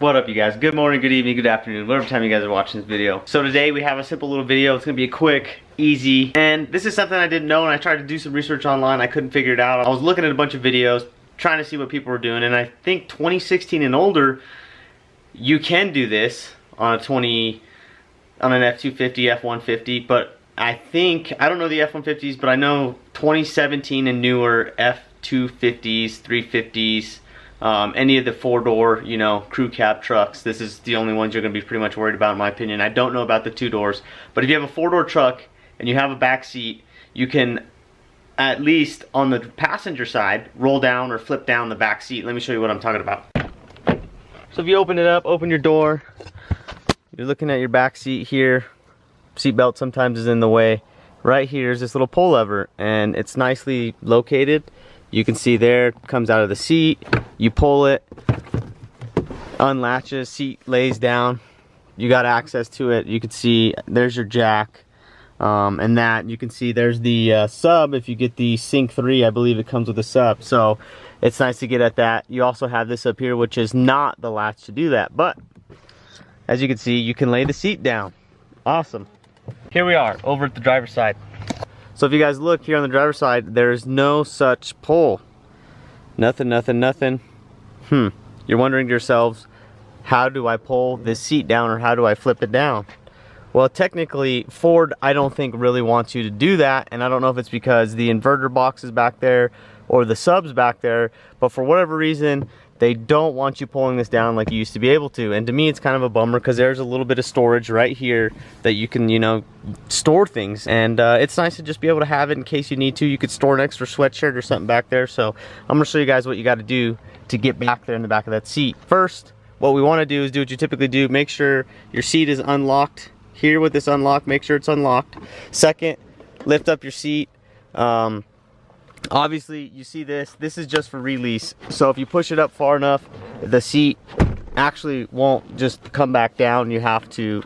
What up, you guys? Good morning, good evening, good afternoon, whatever time you guys are watching this video. So today we have a simple little video. It's gonna be a quick, easy, and this is something I didn't know, and I tried to do some research online. I couldn't figure it out. I was looking at a bunch of videos, trying to see what people were doing, and I think 2016 and older, you can do this on an F250, F150, but I don't know the F150s, but I know 2017 and newer F250s, 350s, any of the four-door, you know, CrewCab trucks. This is the only ones you're going to be pretty much worried about, in my opinion. I don't know about the two doors, but if you have a four-door truck and you have a back seat, you can, at least on the passenger side, roll down or flip down the back seat. Let me show you what I'm talking about. So if you open it up, open your door, you're looking at your back seat here. Seat belt sometimes is in the way. Right here is this little pull lever, and it's nicely located. You can see there, it comes out of the seat. You pull it, unlatches, seat lays down. You got access to it. You can see there's your jack, and that you can see there's the sub. If you get the Sync 3, I believe it comes with a sub, so it's nice to get at that. You also have this up here, which is not the latch to do that, but as you can see, you can lay the seat down. Awesome. Here we are over at the driver's side. So if you guys look here on the driver's side, there's no such pull. Nothing. You're wondering to yourselves, how do I pull this seat down, or how do I flip it down? Well, technically, Ford, I don't think really wants you to do that, and I don't know if it's because the inverter box is back there or the sub's back there, but for whatever reason, they don't want you pulling this down like you used to be able to. And to me, it's kind of a bummer, because there's a little bit of storage right here that you can, you know, store things. And it's nice to just be able to have it in case you need to. You could store an extra sweatshirt or something back there. So I'm gonna show you guys what you gotta do to get back there in the back of that seat. First, what we wanna do is do what you typically do. Make sure your seat is unlocked. Here with this unlock, make sure it's unlocked. Second, lift up your seat. Obviously, you see this is just for release. So if you push it up far enough, the seat actually won't just come back down. You have to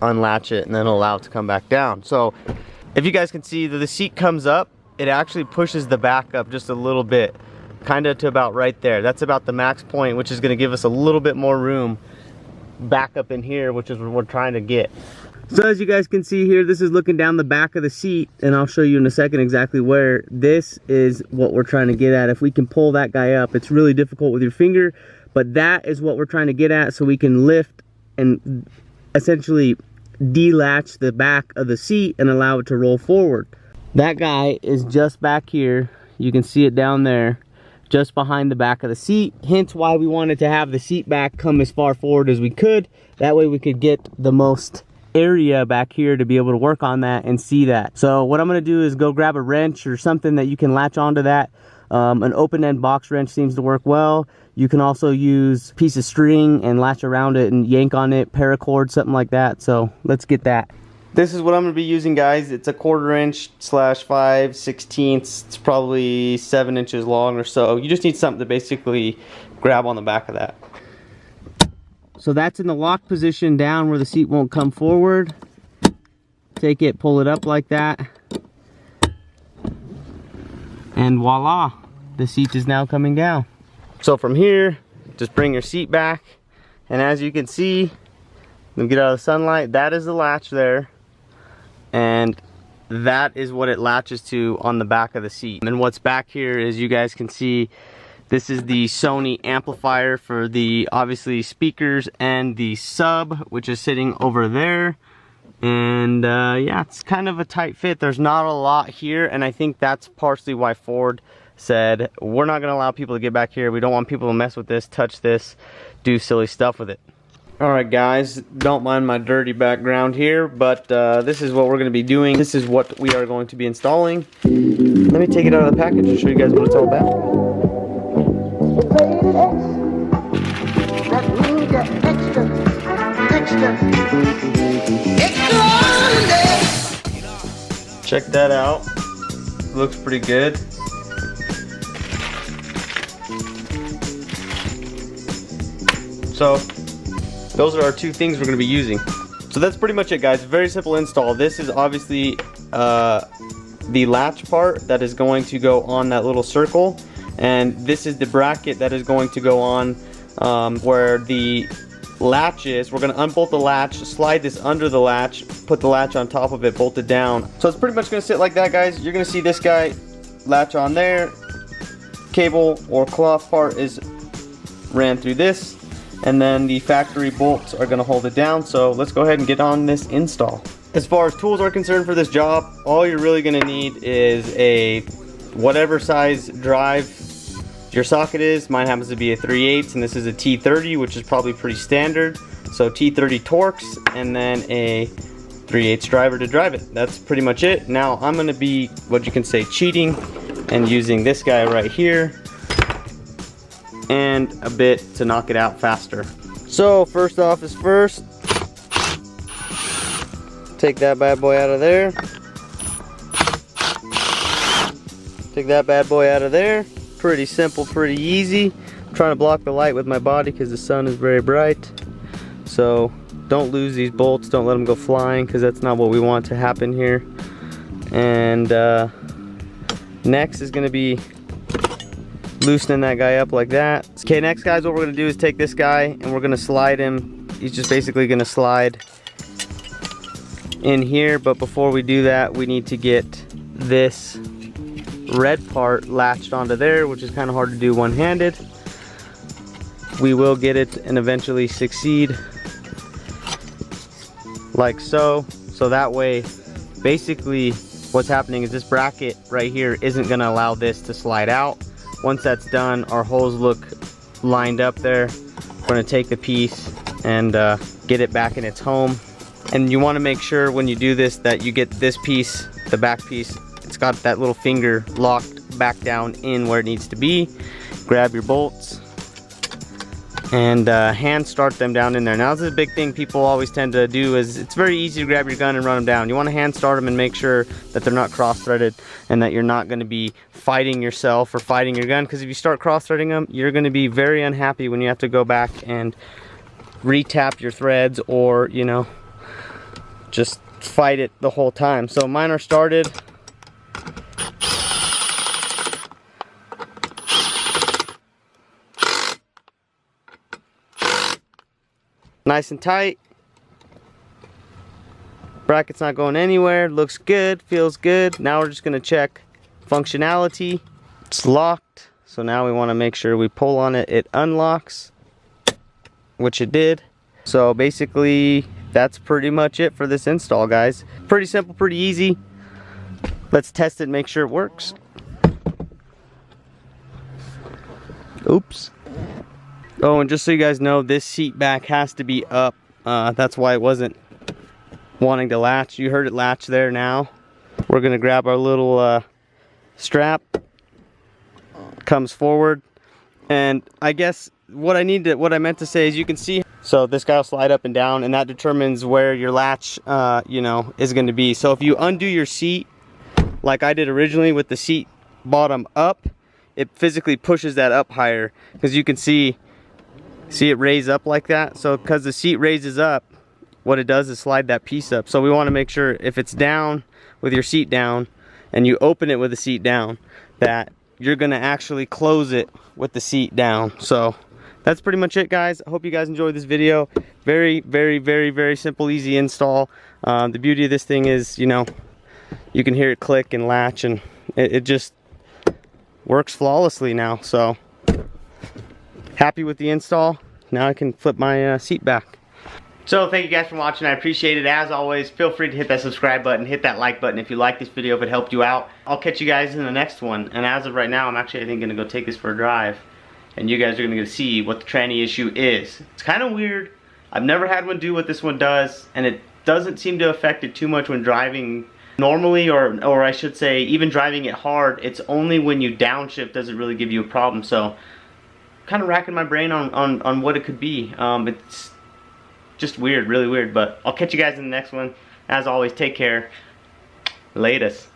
unlatch it and then allow it to come back down. So if you guys can see that the seat comes up, it actually pushes the back up just a little bit, kind of to about right there. That's about the max point, which is going to give us a little bit more room back up in here, which is what we're trying to get. So as you guys can see here, this is looking down the back of the seat, and I'll show you in a second exactly where. This is what we're trying to get at. If we can pull that guy up, it's really difficult with your finger, but that is what we're trying to get at, so we can lift and essentially delatch the back of the seat and allow it to roll forward. That guy is just back here. You can see it down there, just behind the back of the seat, hence why we wanted to have the seat back come as far forward as we could. That way we could get the most area back here to be able to work on that and see that. So what I'm going to do is go grab a wrench or something that you can latch onto that. An open-end box wrench seems to work well. You can also use a piece of string and latch around it and yank on it, paracord, something like that. So let's get that. This is what I'm going to be using, guys. It's a 1/4 inch / 5/16. It's probably 7 inches long or so. You just need something to basically grab on the back of that. So that's in the lock position down where the seat won't come forward. Take it, pull it up like that. And voila, the seat is now coming down. So from here, just bring your seat back. And as you can see, let me get out of the sunlight, that is the latch there. And that is what it latches to on the back of the seat. And what's back here is, you guys can see, this is the Sony amplifier for the, obviously, speakers and the sub, which is sitting over there. And yeah, it's kind of a tight fit. There's not a lot here, and I think that's partially why Ford said, we're not gonna allow people to get back here. We don't want people to mess with this, touch this, do silly stuff with it. Alright guys, don't mind my dirty background here, but this is what we're going to be doing. This is what we are going to be installing. Let me take it out of the package and show you guys what it's all about. That means that extra. Check that out. Looks pretty good. So those are our two things we're going to be using. So that's pretty much it, guys. Very simple install. This is obviously the latch part that is going to go on that little circle, and this is the bracket that is going to go on where the latches. We're gonna unbolt the latch, slide this under the latch, put the latch on top of it, bolt it down. So it's pretty much gonna sit like that, guys. You're gonna see this guy latch on there. Cable or cloth part is ran through this, and then the factory bolts are gonna hold it down. So let's go ahead and get on this install. As far as tools are concerned for this job, all you're really gonna need is a whatever size drive your socket is. Mine happens to be a 3/8, and this is a T30, which is probably pretty standard. So T30 Torx, and then a 3/8 driver to drive it. That's pretty much it. Now I'm gonna be, what you can say, cheating and using this guy right here and a bit to knock it out faster. So first off is first, take that bad boy out of there. Take that bad boy out of there. Pretty simple, pretty easy. I'm trying to block the light with my body because the sun is very bright. So don't lose these bolts, don't let them go flying, because that's not what we want to happen here. And next is going to be loosening that guy up like that. Okay, next guys, what we're going to do is take this guy and we're going to slide him. He's just basically going to slide in here, but before we do that, we need to get this red part latched onto there, which is kind of hard to do one-handed. We will get it and eventually succeed like so. So that way, basically what's happening is this bracket right here isn't going to allow this to slide out. Once that's done, our holes look lined up there. We're going to take the piece and get it back in its home. And you want to make sure when you do this that you get this piece, the back piece, it's got that little finger locked back down in where it needs to be. Grab your bolts and hand start them down in there. Now this is a big thing people always tend to do, is it's very easy to grab your gun and run them down. You want to hand start them and make sure that they're not cross-threaded and that you're not going to be fighting yourself or fighting your gun, because if you start cross-threading them, you're going to be very unhappy when you have to go back and re-tap your threads, or you know, just fight it the whole time. So mine are started. Nice and tight. Bracket's not going anywhere. Looks good, feels good. Now we're just gonna check functionality. It's locked, so now we want to make sure we pull on it, it unlocks, which it did. So basically that's pretty much it for this install, guys. Pretty simple, pretty easy. Let's test it and make sure it works. Oops. Oh, and just so you guys know, this seat back has to be up. That's why it wasn't wanting to latch. You heard it latch there now. We're gonna grab our little strap. Comes forward. And I guess what I meant to say is, you can see, so this guy will slide up and down, and that determines where your latch, you know, is going to be. So if you undo your seat, like I did originally with the seat bottom up, it physically pushes that up higher, because you can see it raise up like that. So because the seat raises up, what it does is slide that piece up. So we want to make sure if it's down with your seat down and you open it with the seat down, that you're going to actually close it with the seat down. So that's pretty much it, guys. I hope you guys enjoyed this video. Very, very, very, very simple, easy install. The beauty of this thing is, you know, you can hear it click and latch, and it just works flawlessly now. So happy with the install. Now I can flip my seat back. So thank you guys for watching. I appreciate it. As always, feel free to hit that subscribe button, hit that like button if you like this video, if it helped you out. I'll catch you guys in the next one. And as of right now, I'm actually, I think, gonna go take this for a drive, and you guys are gonna see what the tranny issue is. It's kind of weird. I've never had one do what this one does, and it doesn't seem to affect it too much when driving normally, or I should say, even driving it hard. It's only when you downshift does it really give you a problem. So kind of racking my brain on what it could be. It's just weird, really weird. But I'll catch you guys in the next one. As always, take care. Latest.